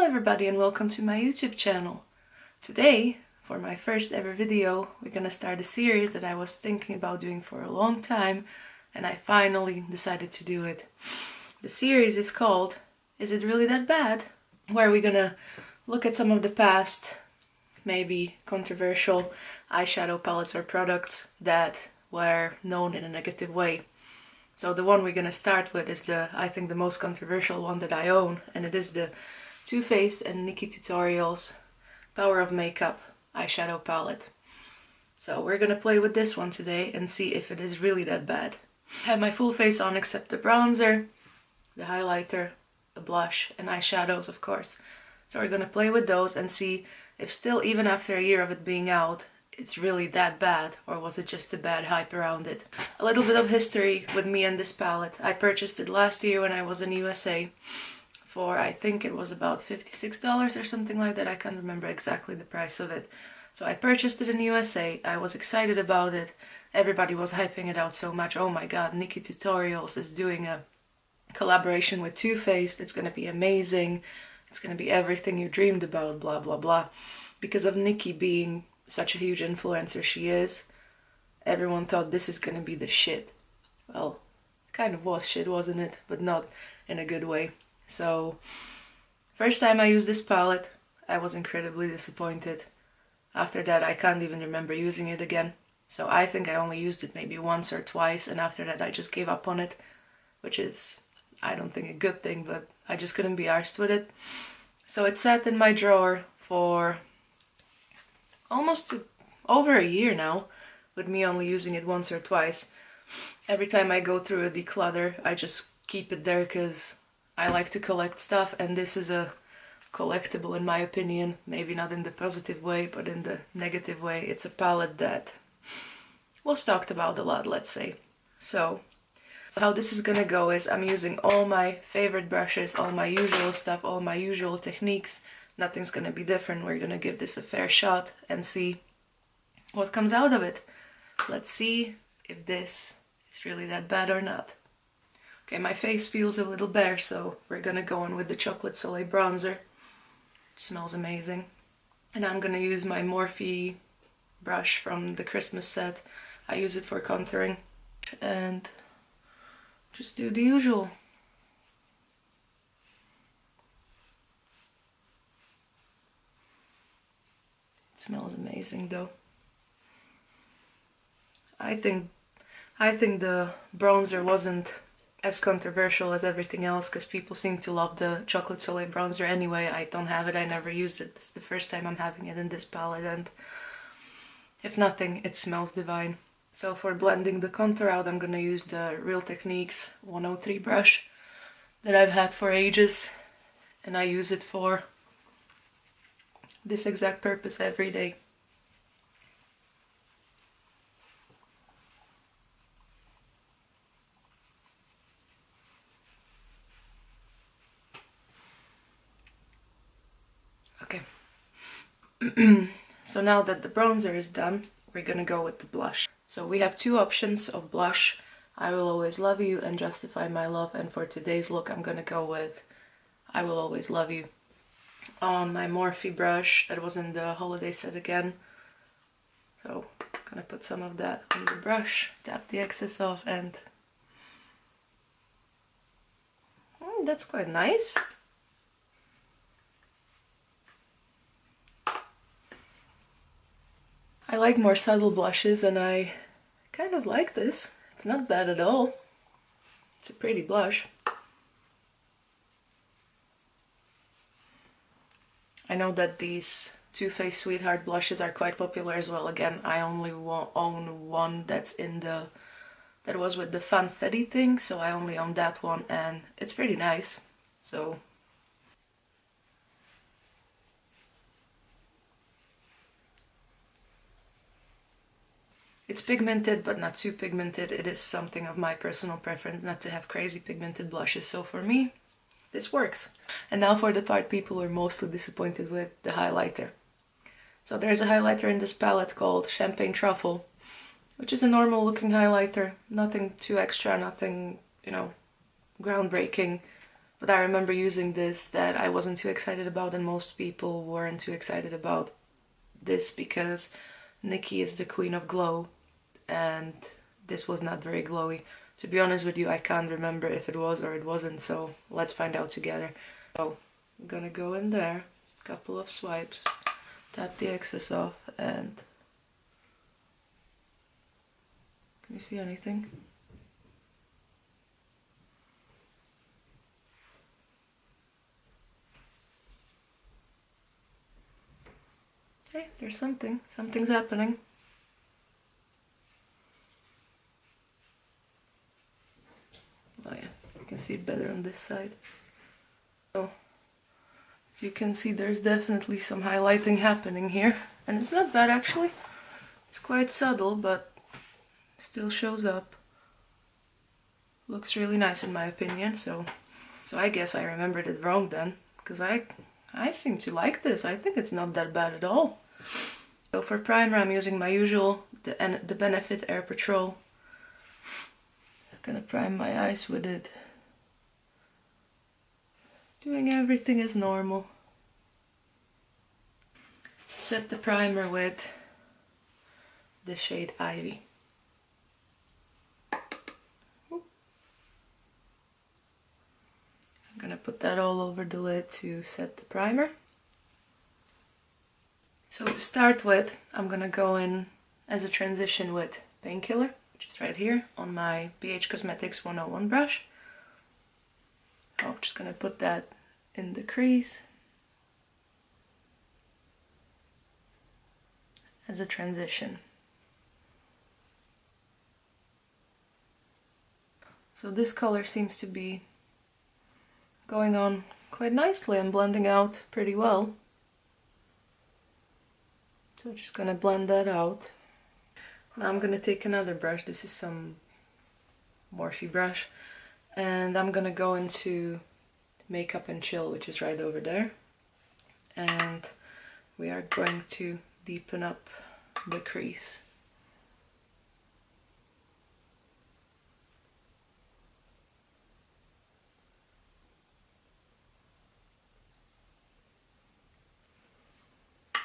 everybody and welcome to my YouTube channel. Today, for my first ever video, we're gonna start a series that I was thinking about doing for a long time and I finally decided to do it. The series is called Is It Really That Bad? Where we're gonna look at some of the past, maybe controversial eyeshadow palettes or products that were known in a negative way. So the one we're gonna start with is I think the most controversial one that I own, and it is the Too Faced and Nikkie Tutorials Power of Makeup eyeshadow palette. So we're gonna play with this one today and see if it is really that bad. I have my full face on except the bronzer, the highlighter, the blush, and eyeshadows of course. So we're gonna play with those and see if still, even after a year of it being out, it's really that bad, or was it just a bad hype around it. A little bit of history with me and this palette. I purchased it last year when I was in USA for, I think it was about $56 or something like that. I can't remember exactly the price of it. So I purchased it in USA. I was excited about it. Everybody was hyping it out so much. Oh my god, Nikkie Tutorials is doing a collaboration with Too Faced. It's gonna be amazing. It's gonna be everything you dreamed about, blah blah blah. Because of Nikkie being such a huge influencer she is, everyone thought this is gonna be the shit. Well, kind of was shit, wasn't it? But not in a good way. So, first time I used this palette, I was incredibly disappointed. After that, I can't even remember using it again. So I think I only used it maybe once or twice, and after that I just gave up on it, which is, I don't think, a good thing, but I just couldn't be arsed with it. So it sat in my drawer for almost over a year now, with me only using it once or twice. Every time I go through a declutter, I just keep it there because I like to collect stuff, and this is a collectible in my opinion. Maybe not in the positive way, but in the negative way. It's a palette that was talked about a lot, let's say. So how this is gonna go is I'm using all my favorite brushes, all my usual stuff, all my usual techniques. Nothing's gonna be different. We're gonna give this a fair shot and see what comes out of it. Let's see if this is really that bad or not. Okay, my face feels a little bare, so we're gonna go on with the Chocolate Soleil bronzer. It smells amazing. And I'm gonna use my Morphe brush from the Christmas set. I use it for contouring. And just do the usual. It smells amazing though. I think the bronzer wasn't as controversial as everything else because people seem to love the Chocolate Soleil bronzer anyway. I don't have it, I never used it. It's the first time I'm having it in this palette, and if nothing, it smells divine. So for blending the contour out, I'm gonna use the Real Techniques 103 brush that I've had for ages, and I use it for this exact purpose every day. Okay. So now that the bronzer is done, we're gonna go with the blush. So we have two options of blush. I Will Always Love You and Justify My Love, and for today's look I'm gonna go with I Will Always Love You. On my Morphe brush that was in the holiday set again. So I'm gonna put some of that on the brush, tap the excess off, and that's quite nice. I like more subtle blushes, and I kind of like this. It's not bad at all. It's a pretty blush. I know that these Too Faced Sweetheart blushes are quite popular as well. Again, I only own one that was with the Funfetti thing, so I only own that one, and it's pretty nice. So it's pigmented, but not too pigmented. It is something of my personal preference not to have crazy pigmented blushes, so for me, this works. And now for the part people were mostly disappointed with, the highlighter. So there's a highlighter in this palette called Champagne Truffle, which is a normal looking highlighter. Nothing too extra, nothing, you know, groundbreaking. But I remember using this that I wasn't too excited about, and most people weren't too excited about this because Nikkie is the queen of glow, and this was not very glowy. To be honest with you, I can't remember if it was or it wasn't, so let's find out together. So I'm gonna go in there, couple of swipes, tap the excess off, and can you see anything? Hey, there's something's happening. Oh yeah, you can see it better on this side. So, as you can see, there's definitely some highlighting happening here. And it's not bad actually. It's quite subtle, but still shows up. Looks really nice in my opinion, so I guess I remembered it wrong then. Because I seem to like this. I think it's not that bad at all. So for primer, I'm using my usual, the Benefit Air Patrol. I'm gonna prime my eyes with it. Doing everything as normal. Set the primer with the shade Ivy. I'm gonna put that all over the lid to set the primer. So to start with, I'm gonna go in as a transition with Painkiller, which is right here on my BH Cosmetics 101 brush. I'm just gonna put that in the crease as a transition. So this color seems to be going on quite nicely and blending out pretty well. So I'm just gonna blend that out. Now I'm gonna take another brush. This is some Morphe brush, and I'm gonna go into Makeup and Chill, which is right over there, and we are going to deepen up the crease.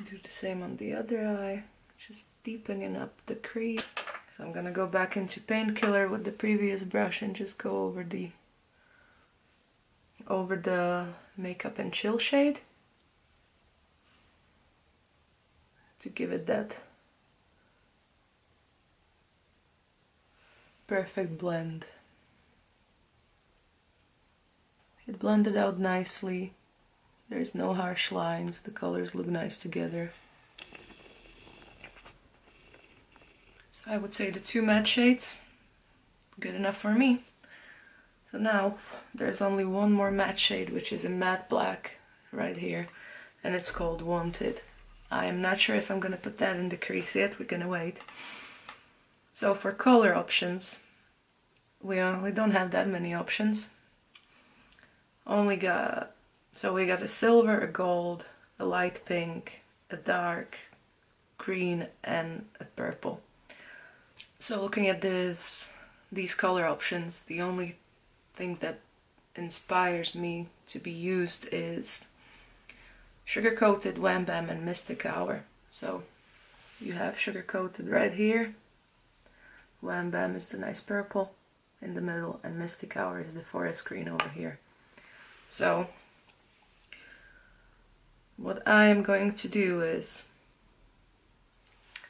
Do the same on the other eye, just deepening up the crease. So I'm gonna go back into Painkiller with the previous brush and just go over the Makeup and Chill shade to give it that perfect blend. It blended out nicely. There's no harsh lines, the colors look nice together. So I would say the two matte shades, good enough for me. So now there's only one more matte shade, which is a matte black right here, and it's called Wanted. I am not sure if I'm gonna put that in the crease yet, we're gonna wait. So for color options, we don't have that many options. We got a silver, a gold, a light pink, a dark green, and a purple. So looking at these color options, the only thing that inspires me to be used is Sugar Coated, Wham Bam, and Mystic Hour. So you have Sugar Coated right here, Wham Bam is the nice purple in the middle, and Mystic Hour is the forest green over here. So what I am going to do is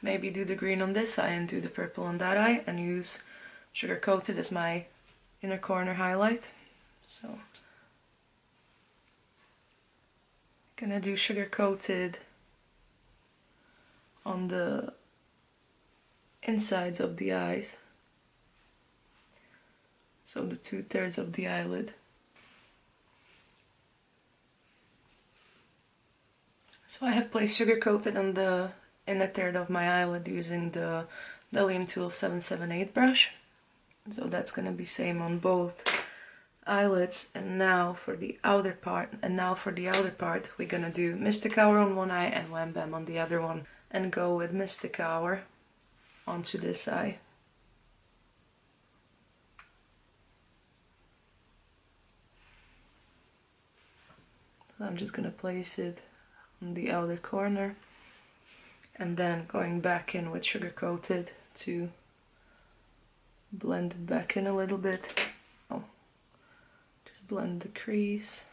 maybe do the green on this eye and do the purple on that eye, and use Sugar Coated as my inner corner highlight. So gonna do Sugar Coated on the insides of the eyes, so the 2/3 of the eyelid. So I have placed Sugar Coated on the inner third of my eyelid using the Delium Tool 778 brush. So that's gonna be same on both eyelids. And now for the outer part, we're gonna do Mystic Hour on one eye and Wham Bam on the other one, and go with Mystic Hour onto this eye. So I'm just gonna place it on the outer corner and then going back in with sugar coated to blend it back in a little bit. Oh, just blend the crease.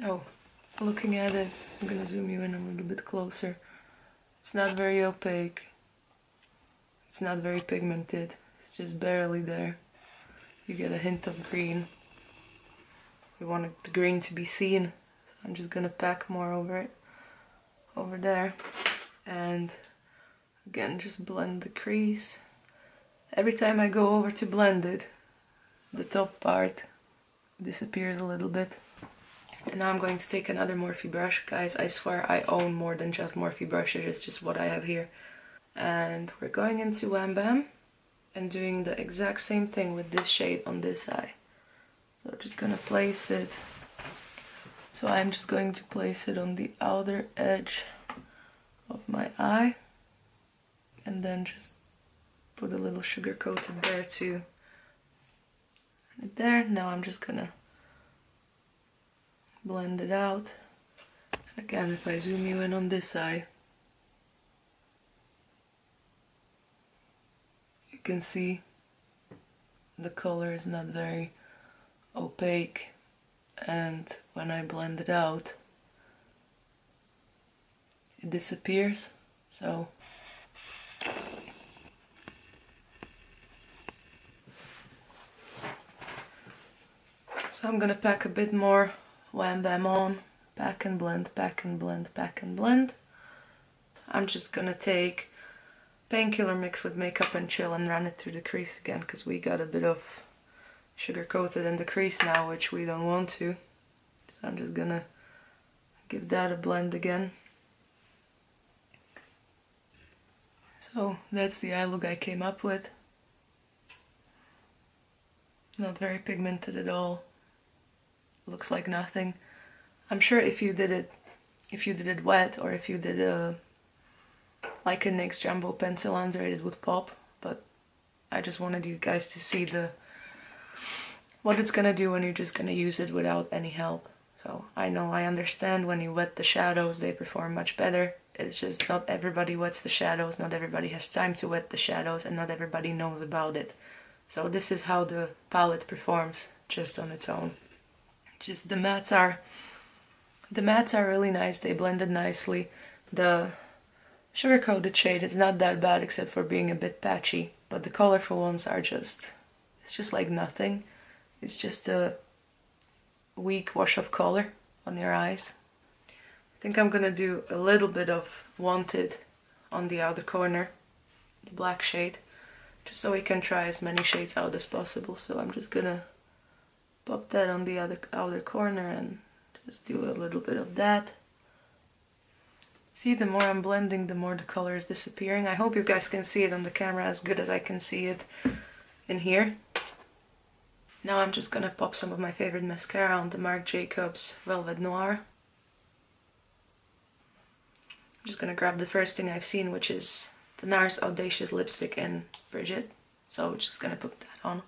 Oh, looking at it, I'm gonna zoom you in a little bit closer. It's not very opaque. It's not very pigmented. It's just barely there. You get a hint of green. We want the green to be seen. So I'm just gonna pack more over it, over there. And again, just blend the crease. Every time I go over to blend it, the top part disappears a little bit. And now I'm going to take another Morphe brush. Guys, I swear I own more than just Morphe brushes, it's just what I have here. And we're going into Wham Bam and doing the exact same thing with this shade on this eye. So just gonna place it. So I'm just going to place it on the outer edge of my eye. And then just put a little sugar coated there too. Right there. Now I'm just gonna blend it out. And again, if I zoom you in on this eye, you can see the color is not very opaque, and when I blend it out, it disappears. So I'm gonna pack a bit more Wham Bam on, pack and blend, pack and blend, pack and blend. I'm just gonna take Painkiller mix with Makeup and Chill and run it through the crease again, because we got a bit of sugar coated in the crease now, which we don't want to. So I'm just gonna give that a blend again. So that's the eye look I came up with. Not very pigmented at all. Looks like nothing. I'm sure if you did it wet, or if you did like a NYX Jumbo pencil under it, it would pop. But I just wanted you guys to see what it's gonna do when you're just gonna use it without any help. So I understand when you wet the shadows, they perform much better. It's just not everybody wets the shadows, not everybody has time to wet the shadows, and not everybody knows about it. So this is how the palette performs just on its own. Just the mattes are really nice. They blended nicely. The sugar coated shade is not that bad except for being a bit patchy, but the colorful ones are it's just like nothing. It's just a weak wash of color on your eyes. I think I'm gonna do a little bit of Wanted on the outer corner, the black shade, just so we can try as many shades out as possible. So I'm just gonna pop that on the outer corner and just do a little bit of that. See, the more I'm blending, the more the color is disappearing. I hope you guys can see it on the camera as good as I can see it in here. Now I'm just gonna pop some of my favorite mascara on the Marc Jacobs Velvet Noir. I'm just gonna grab the first thing I've seen, which is the NARS Audacious Lipstick in Bridget. So just gonna put that on.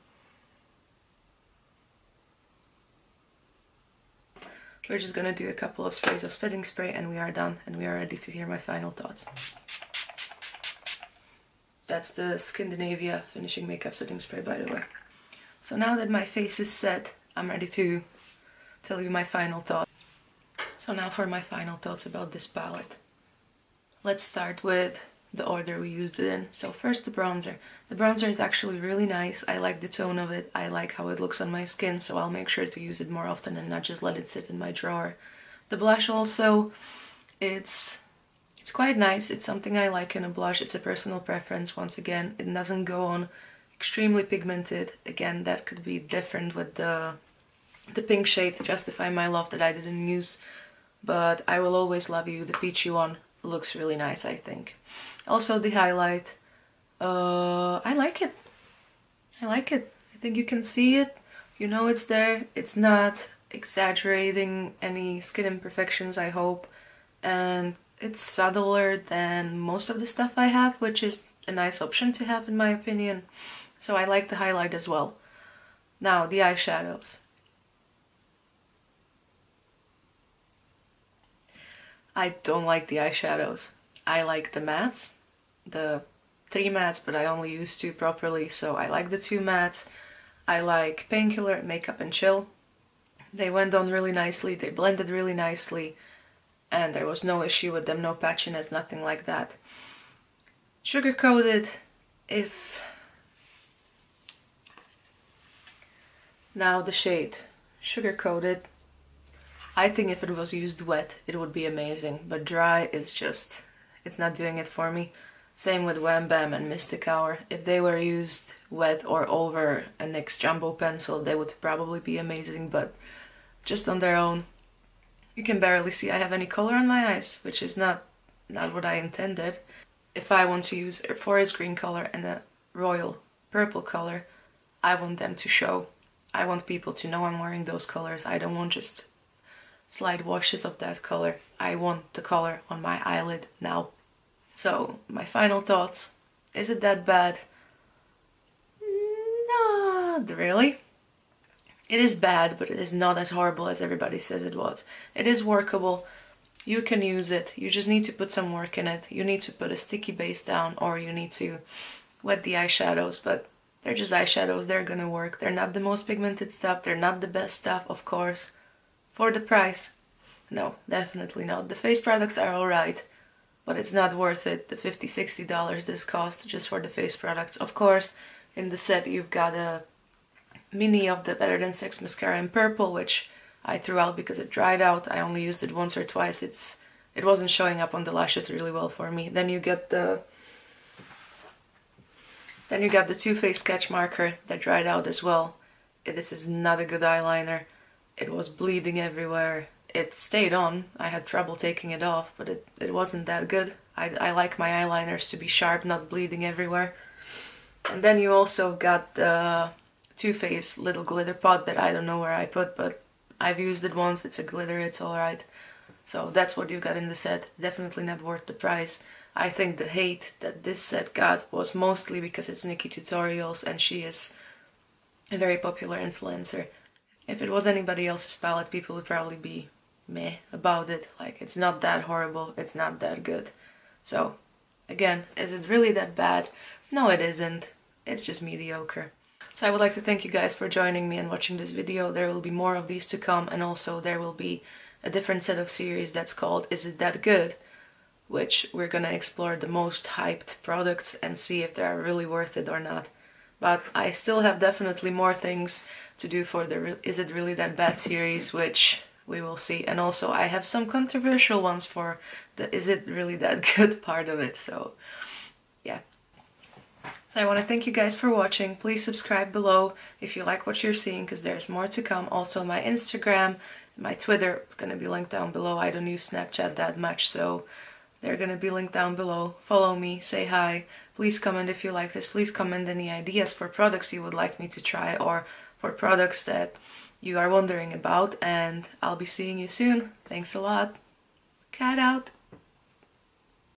We're just gonna do a couple of sprays of setting spray and we are done, and we are ready to hear my final thoughts. That's the Scandinavia Finishing Makeup Setting Spray, by the way. So now that my face is set, I'm ready to tell you my final thoughts. So now for my final thoughts about this palette. Let's start with the order we used it in. So first the bronzer. The bronzer is actually really nice. I like the tone of it. I like how it looks on my skin, so I'll make sure to use it more often and not just let it sit in my drawer. The blush also, it's quite nice. It's something I like in a blush. It's a personal preference. Once again, it doesn't go on extremely pigmented. Again, that could be different with the pink shade to justify my love that I didn't use. But I Will Always Love You, the peachy one, looks really nice, I think. Also the highlight, I like it. I like it. I think you can see it. You know it's there. It's not exaggerating any skin imperfections, I hope. And it's subtler than most of the stuff I have, which is a nice option to have in my opinion. So I like the highlight as well. Now the eyeshadows. I don't like the eyeshadows. I like the mattes, the 3 mattes, but I only use 2 properly, so I like the 2 mattes. I like Painkiller, Makeup and Chill. They went on really nicely, they blended really nicely, and there was no issue with them, no patchiness, nothing like that. Sugar coated, now the shade Sugar Coated, I think if it was used wet it would be amazing, but dry it's not doing it for me. Same with Wham Bam and Mystic Hour. If they were used wet or over a NYX Jumbo pencil they would probably be amazing, but just on their own, you can barely see I have any color on my eyes, which is not what I intended. If I want to use a forest green color and a royal purple color, I want them to show. I want people to know I'm wearing those colors. I don't want just slight washes of that color. I want the color on my eyelid now. So, my final thoughts. Is it that bad? Not really. It is bad, but it is not as horrible as everybody says it was. It is workable. You can use it. You just need to put some work in it. You need to put a sticky base down, or you need to wet the eyeshadows, but they're just eyeshadows. They're gonna work. They're not the most pigmented stuff. They're not the best stuff, of course. For the price, no, definitely not. The face products are alright, but it's not worth it. The $50, $60 this cost just for the face products. Of course, in the set you've got a mini of the Better Than Sex mascara in purple, which I threw out because it dried out. I only used it once or twice. It wasn't showing up on the lashes really well for me. Then you get the Too Faced Sketch Marker that dried out as well. This is not a good eyeliner. It was bleeding everywhere. It stayed on. I had trouble taking it off, but it wasn't that good. I like my eyeliners to be sharp, not bleeding everywhere. And then you also got the Too Faced little glitter pot that I don't know where I put, but I've used it once. It's a glitter, it's alright. So that's what you got in the set. Definitely not worth the price. I think the hate that this set got was mostly because it's Nikkie Tutorials and she is a very popular influencer. If it was anybody else's palette, people would probably be meh about it. Like, it's not that horrible, it's not that good. So, again, is it really that bad? No, it isn't. It's just mediocre. So I would like to thank you guys for joining me and watching this video. There will be more of these to come, and also there will be a different set of series that's called Is It That Good? Which we're gonna explore the most hyped products and see if they're really worth it or not. But I still have definitely more things to do for the Is It Really That Bad series, which we will see. And also I have some controversial ones for the Is It Really That Good part of it, so yeah. So I want to thank you guys for watching. Please subscribe below if you like what you're seeing, because there's more to come. Also my Instagram, my Twitter is going to be linked down below. I don't use Snapchat that much, so they're going to be linked down below. Follow me, say hi. Please comment if you like this. Please comment any ideas for products you would like me to try, or for products that you are wondering about. And I'll be seeing you soon. Thanks a lot. Cat out.